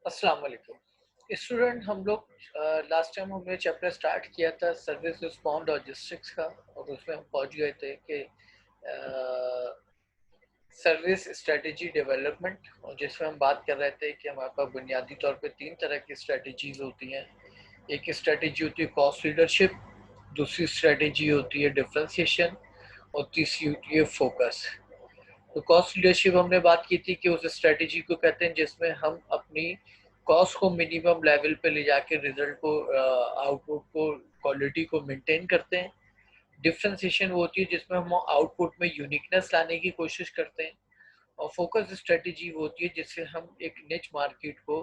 अस्सलाम वालेकुम स्टूडेंट। हम लोग लास्ट टाइम हमने चैप्टर स्टार्ट किया था सर्विस रिस्पॉन्स लॉजिस्टिक्स का, और उसमें हम पहुंच गए थे कि सर्विस स्ट्रेटजी डेवलपमेंट, और जिसमें हम बात कर रहे थे कि हमारे पास बुनियादी तौर पे तीन तरह की स्ट्रेटजीज होती हैं। एक स्ट्रेटजी होती है कॉस्ट लीडरशिप, दूसरी स्ट्रेटजी होती है डिफरेंशिएशन, और तीसरी होती है फोकस। तो कॉस्ट लीडरशिप हमने बात की थी कि उस स्ट्रेटजी को कहते हैं जिसमें हम अपनी कॉस्ट को मिनिमम लेवल पे ले जाके रिजल्ट को, आउटपुट को, क्वालिटी को मेंटेन करते हैं। डिफरेंशिएशन वो होती है जिसमें हम आउटपुट में यूनिकनेस लाने की कोशिश करते हैं। और फोकस स्ट्रेटजी वो होती है जिससे हम एक निच मार्केट को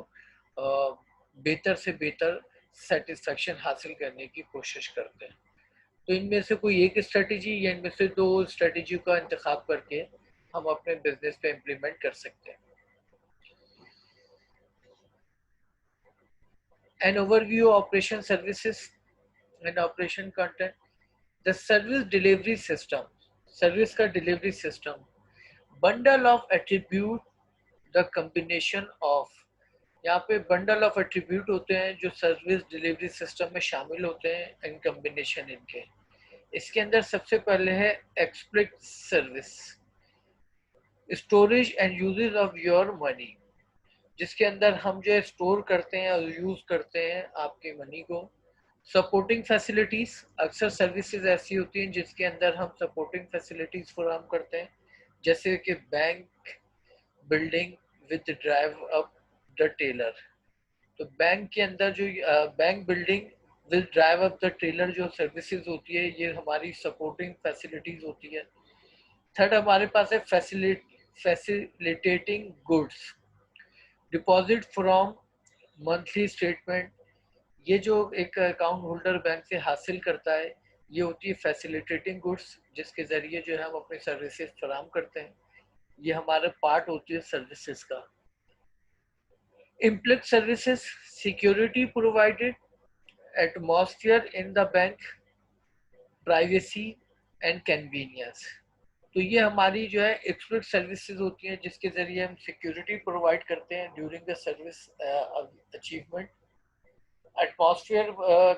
बेहतर से बेहतर सेटिस्फेक्शन हासिल करने की कोशिश करते हैं। तो इनमें से कोई एक स्ट्रेटजी या इनमें से दो स्ट्रेटजी का इंतखाब करके हम अपने बिजनेस पे इम्प्लीमेंट कर सकते हैं। An overview of operation services and operation content. The service delivery system, service का delivery system, bundle of attribute, the combination of, यहाँ पे बंडल ऑफ एट्रीब्यूट होते हैं जो सर्विस डिलीवरी सिस्टम में शामिल होते हैं इन कम्बिनेशन इनके। इसके अंदर सबसे पहले है explicit service, storage and uses of your money, जिसके अंदर हम जो है स्टोर करते हैं और यूज करते हैं आपके मनी को। सपोर्टिंग फैसिलिटीज, अक्सर सर्विसेज ऐसी होती हैं जिसके अंदर हम सपोर्टिंग फैसिलिटीज फराहम करते हैं, जैसे कि bank building with drive up the teller. तो बैंक के अंदर जो bank building with drive up the trailer जो सर्विसेज होती है, ये हमारी सपोर्टिंग फैसिलिटीज होती है। थर्ड हमारे पास है facilitating goods, deposit from monthly statement. ये जो एक अकाउंट होल्डर बैंक से हासिल करता है, ये होती है फैसिलिटेटिंग गुड्स, जिसके जरिए जो है हम अपनी सर्विसेज फराहम करते हैं। ये हमारा पार्ट होती है सर्विसेज का। Implicit services, security provided, atmosphere in the bank, privacy and convenience. तो ये हमारी जो है एक्सप्लिक सर्विसेज होती हैं जिसके जरिए हम सिक्योरिटी प्रोवाइड करते हैं during the service achievement. Atmosphere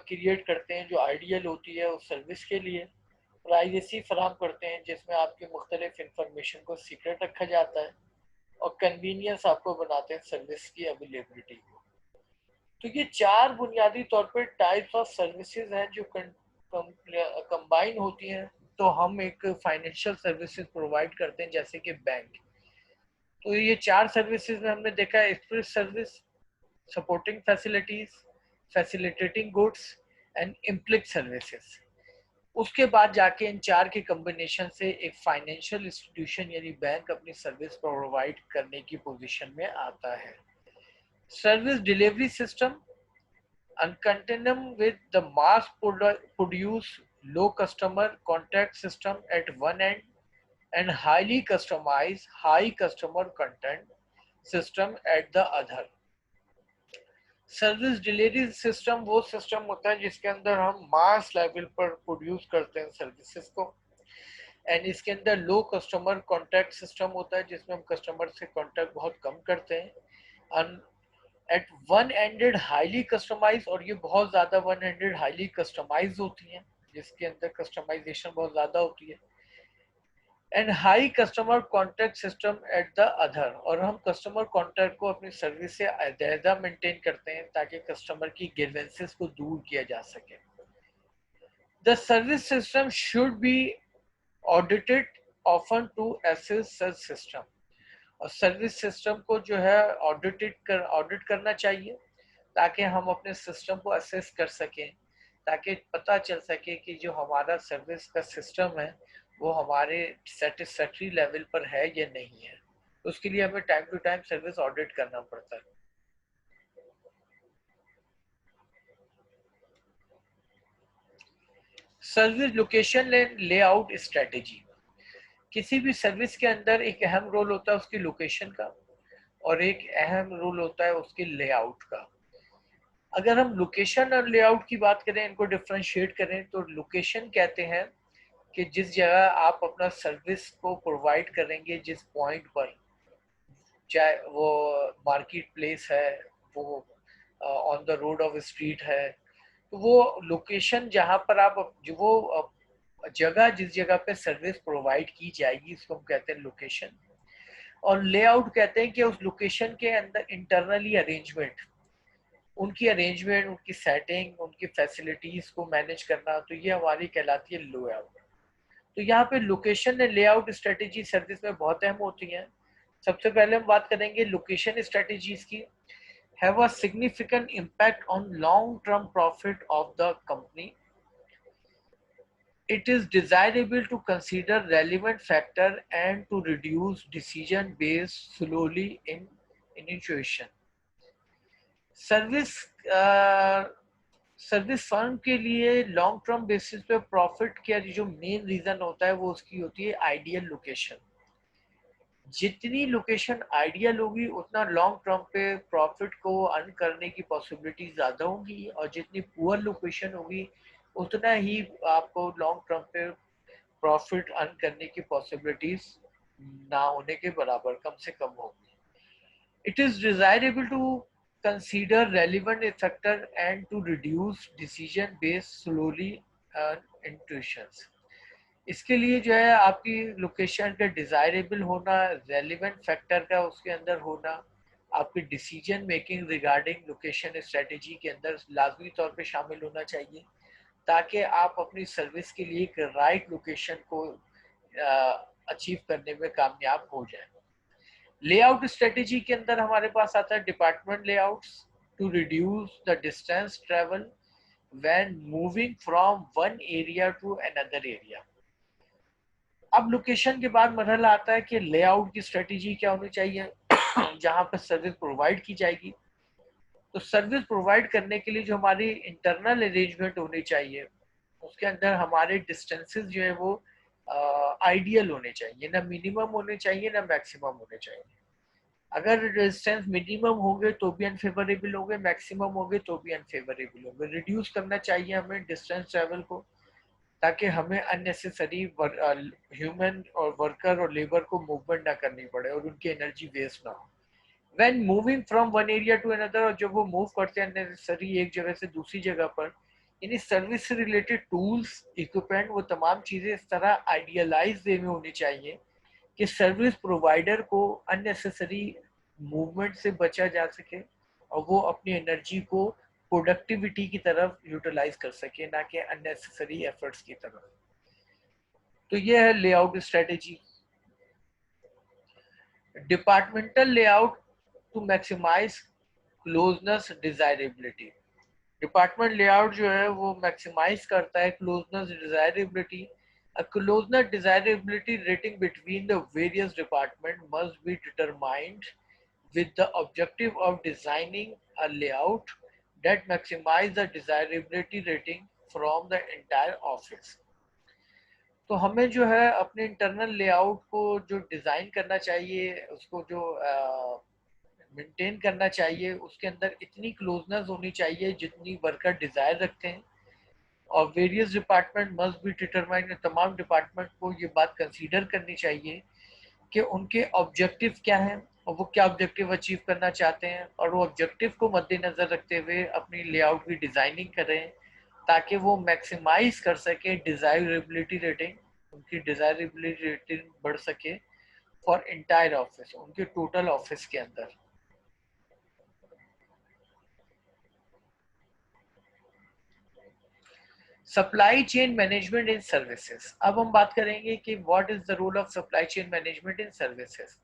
create करते हैं जो आइडियल होती है उस सर्विस के लिए। प्राइवेसी फराहम करते हैं जिसमें आपकी मुख्तलिफ इंफॉर्मेशन को सीक्रेट रखा जाता है। और कन्वीनियंस आपको बनाते हैं सर्विस की अवेलेबिलिटी को। तो ये चार बुनियादी तौर पर टाइप्स ऑफ सर्विसेज हैं जो कंबाइन होती हैं, तो हम एक फाइनेंशियल सर्विसेज प्रोवाइड करते हैं जैसे कि बैंक। तो ये चार सर्विसेज में हमने देखा है express service, supporting facilities, facilitating goods and implicit services. उसके बाद जाके इन चार के कॉम्बिनेशन से एक फाइनेंशियल इंस्टीट्यूशन यानी बैंक अपनी सर्विस प्रोवाइड करने की पोजीशन में आता है। Service delivery system, and continuum with the mass produce low customer contact system at one end and highly customized high customer content system at the other. Service delivery system वो system होता है जिसके अंदर हम mass level पर produce करते हैं services को, एंड इसके अंदर लो कस्टमर कॉन्टैक्ट सिस्टम होता है जिसमें हम कस्टमर से कॉन्टैक्ट बहुत कम करते हैं। At one ended highly customise, और ये बहुत ज्यादा वन एंडेड हाईली कस्टमाइज होती हैं जिसके अंदर कस्टमाइजेशन बहुत ज्यादा होती है। And high customer contact system at the other, और हम कस्टमर कॉन्टैक्ट को अपनी सर्विस से अलहदा मेंटेन करते हैं ताकि कस्टमर की ग्रीवेंसेस को दूर किया जा सके। The service system should be audited often to assess such system, और सर्विस सिस्टम को जो है ऑडिट करना चाहिए ताकि हम अपने सिस्टम को असेस कर सकें, ताकि पता चल सके कि जो हमारा सर्विस का सिस्टम है वो हमारे सेटिस्फैक्ट्री लेवल पर है या नहीं है। उसके लिए हमें time to time service audit करना पड़ता है। सर्विस लोकेशन लेआउट स्ट्रेटेजी, किसी भी सर्विस के अंदर एक अहम रोल होता है उसकी लोकेशन का, और एक अहम रोल होता है उसके लेआउट का। अगर हम लोकेशन और लेआउट की बात करें, इनको डिफ्रेंशिएट करें, तो लोकेशन कहते हैं कि जिस जगह आप अपना सर्विस को प्रोवाइड करेंगे, जिस पॉइंट पर, चाहे वो मार्केट प्लेस है, वो on the road of street है, तो वो लोकेशन जहाँ पर आप जो वो जगह जिस जगह पे सर्विस प्रोवाइड की जाएगी उसको हम कहते हैं लोकेशन। और लेआउट कहते हैं कि उस लोकेशन के अंदर इंटरनली अरेंजमेंट, उनकी सेटिंग, उनकी फैसिलिटीज को मैनेज करना, तो ये हमारी कहलाती है लेआउट। तो यहाँ पे location and layout strategy service में बहुत अहम होती हैं। सबसे पहले हम बात करेंगे लोकेशन स्ट्रेटेजीज की। Have a significant impact on long term profit of the company. It is desirable to consider relevant factor and to reduce decision based solely in intuition. Service service firm के लिए long term basis पे profit का जो main reason होता है वो उसकी होती है आइडियल लोकेशन। जितनी लोकेशन आइडियल होगी उतना लॉन्ग टर्म पे प्रॉफिट को अर्न करने की पॉसिबिलिटी ज़्यादा होगी, और जितनी पुअर लोकेशन होगी उतना ही आपको लॉन्ग टर्म पे प्रॉफिट अर्न करने की पॉसिबिलिटीज ना होने के बराबर, कम से कम होगी। It is desirable to consider relevant factor and to reduce decision based solely on intuitions. इसके लिए जो है आपकी लोकेशन का डिजायरेबल होना, रेलिवेंट फैक्टर का उसके अंदर होना, आपकी decision making regarding location strategy के अंदर लाजमी तौर पे शामिल होना चाहिए, ताकि आप अपनी सर्विस के लिए एक राइट लोकेशन को अचीव करने में कामयाब हो जाए। लेआउट स्ट्रेटेजी के अंदर हमारे पास आता है department layouts to reduce the distance travel when moving from one area to another area. अब लोकेशन के बाद मरहला आता है कि लेआउट की स्ट्रेटेजी क्या होनी चाहिए जहां पर सर्विस प्रोवाइड की जाएगी। तो सर्विस प्रोवाइड करने के लिए जो हमारी इंटरनल अरेंजमेंट होनी चाहिए उसके अंदर हमारे डिस्टेंसेस जो है वो आइडियल होने चाहिए, ना मिनिमम होने चाहिए ना मैक्सिमम होने चाहिए। अगर डिस्टेंस मिनिमम होंगे तो भी अनफेवरेबल होंगे, मैक्सिमम होंगे तो भी अनफेवरेबल होंगे। रिड्यूस करना चाहिए हमें डिस्टेंस ट्रेवल को, ताकि हमें अननेसेसरी ह्यूमन और वर्कर और लेबर को मूवमेंट ना करनी पड़े और उनकी एनर्जी वेस्ट ना हो। When moving from one area to another, और जब वो मूव करते हैं अननेसेसरी एक जगह से दूसरी जगह पर, यानी सर्विस से रिलेटेड टूल्स, इक्विपमेंट, वो तमाम चीज़ें इस तरह आइडियलाइज वे में होनी चाहिए कि सर्विस प्रोवाइडर को अननेसेसरी मूवमेंट से बचा जा सके और वो अपनी एनर्जी को प्रोडक्टिविटी की तरफ यूटिलाइज कर सके, ना कि अननेसेसरी एफर्ट्स की तरफ। तो ये है layout strategy. Departmental layout to maximise closeness desirability. Department layout जो है वो मैक्सिमाइज करता है closeness desirability. A closeness desirability rating between the various departments must be determined with the objective of designing a layout that maximize the desirability rating from the entire office. तो हमें जो है अपने इंटरनल लेआउट को जो design करना चाहिए, उसको जो मेंटेन करना चाहिए, उसके अंदर इतनी क्लोजनेस होनी चाहिए जितनी वर्कर डिज़ायर रखते हैं। और various department must be determine, तमाम डिपार्टमेंट को ये बात कंसीडर करनी चाहिए कि उनके ऑब्जेक्टिव क्या हैं और वो क्या ऑब्जेक्टिव अचीव करना चाहते हैं, और वो ऑब्जेक्टिव को मद्देनजर रखते हुए अपनी लेआउट की डिज़ाइनिंग करें ताकि वो मैक्सिमाइज कर सके डिजायरेबिलिटी रेटिंग, उनकी डिजायरेबिलिटी रेटिंग बढ़ सके फॉर इंटायर ऑफिस, उनके टोटल ऑफिस के अंदर। Supply chain management in services. अब हम बात करेंगे कि what is the role of supply chain management in services.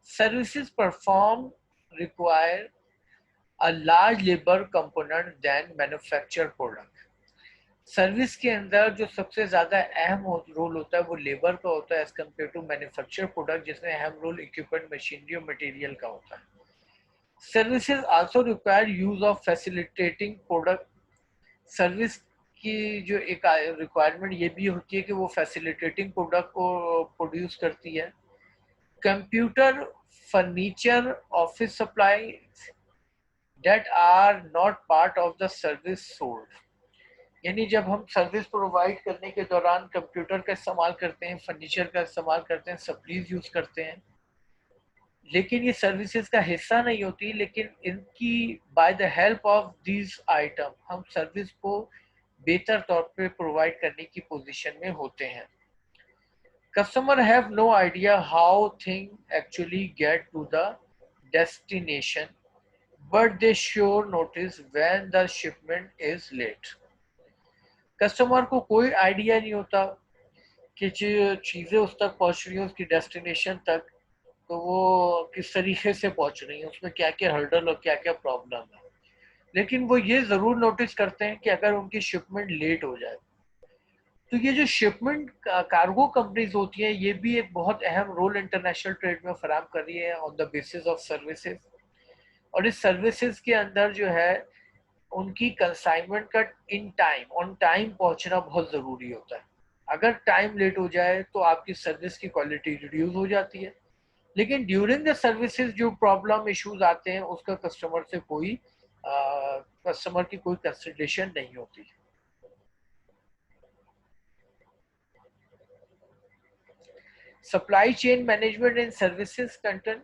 Services perform require a large labour component than manufacture product. Service के अंदर जो सबसे ज्यादा अहम रोल होता है वो लेबर का होता है as compare to manufacture product, जिसमें अहम रोल इक्विपमेंट, मशीनरी और मटेरियल का होता है। Services also require use of facilitating product. Service की जो एक रिक्वायरमेंट ये भी होती है कि वो फैसिलिटेटिंग प्रोडक्ट को प्रोड्यूस करती है। Computer, furniture, office supply that are not part of the service sold। यानी जब हम सर्विस प्रोवाइड करने के दौरान कंप्यूटर का इस्तेमाल करते हैं, फर्नीचर का इस्तेमाल करते हैं, सप्लीज यूज करते हैं, लेकिन ये सर्विसेज का हिस्सा नहीं होती, लेकिन इनकी by the help of these item हम सर्विस को बेहतर तौर पे प्रोवाइड करने की पोजीशन में होते हैं. Customer have no idea how things actually get to the destination, but they sure notice when the shipment is late. Customer को कोई आइडिया नहीं होता कि जो चीज़ें उस तक पहुंच रही हैं उसकी डेस्टिनेशन तक, तो वो किस तरीके से पहुंच रही हैं, उसमें क्या क्या हर्डल और क्या क्या प्रॉब्लम है. लेकिन वो ये ज़रूर नोटिस करते हैं कि अगर उनकी शिपमेंट लेट हो जाए. तो ये जो शिपमेंट कार्गो कंपनीज होती हैं, ये भी एक बहुत अहम रोल इंटरनेशनल ट्रेड में फराम कर रही है on the basis of services. और इस सर्विसेज के अंदर जो है उनकी कंसाइनमेंट का इन टाइम ऑन टाइम पहुंचना बहुत ज़रूरी होता है. अगर टाइम लेट हो जाए तो आपकी सर्विस की क्वालिटी रिड्यूस हो जाती है. लेकिन ड्यूरिंग द सर्विसेज जो प्रॉब्लम इश्यूज आते हैं उसका कस्टमर से कोई कस्टमर की कोई कंसिडरेशन नहीं होती. Supply chain management and services content.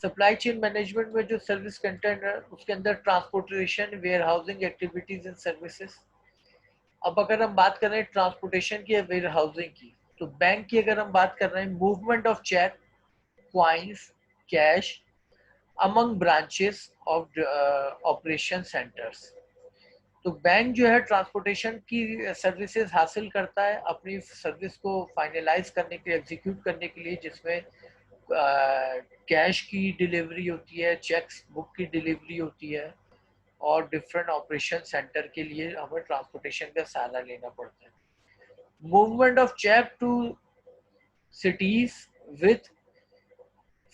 Supply chain management में जो सर्विस कंटेंट है उसके अंदर transportation, warehousing activities and services. अब अगर हम बात कर रहे हैं ट्रांसपोर्टेशन की या वेयर हाउसिंग की, तो बैंक की अगर हम बात कर रहे हैं, movement of cheque, coins, cash among branches of operation centres. तो बैंक जो है ट्रांसपोर्टेशन की सर्विसेज हासिल करता है अपनी सर्विस को फाइनलाइज करने के लिए, एग्जीक्यूट करने के लिए, जिसमें कैश की डिलीवरी होती है, चेक्स बुक की डिलीवरी होती है, और डिफरेंट ऑपरेशन सेंटर के लिए हमें ट्रांसपोर्टेशन का सहारा लेना पड़ता है. Movement of cheque to cities with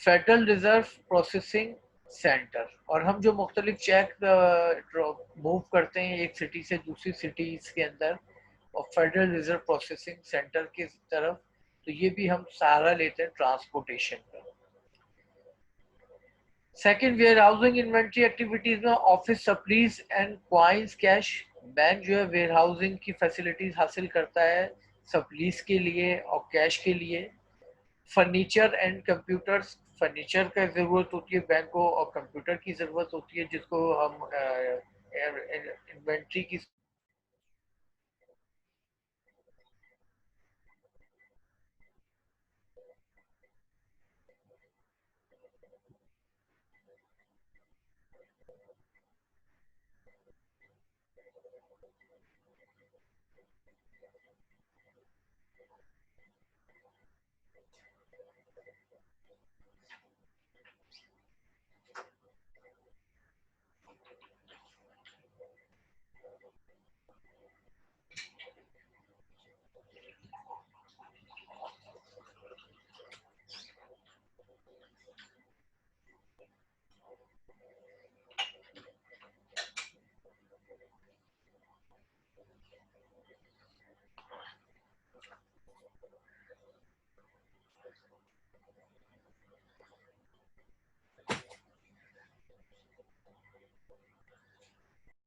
federal reserve processing centre. और हम जो मुख्तलिफ चेक मूव करते हैं एक सिटी से दूसरी सिटीज के अंदर और फेडरल रिजर्व प्रोसेसिंग सेंटर की तरफ, तो ये भी हम सहारा लेते हैं ट्रांसपोर्टेशन का. Second, warehousing inventory activities में office supplies and coins cash. Bank जो है वेयर हाउसिंग की फैसिलिटीज हासिल करता है सप्लीज के लिए और कैश के लिए. Furniture and computers. फर्नीचर का जरूरत होती है बैंक को और कंप्यूटर की जरूरत होती है जिसको हम इन्वेंट्री की.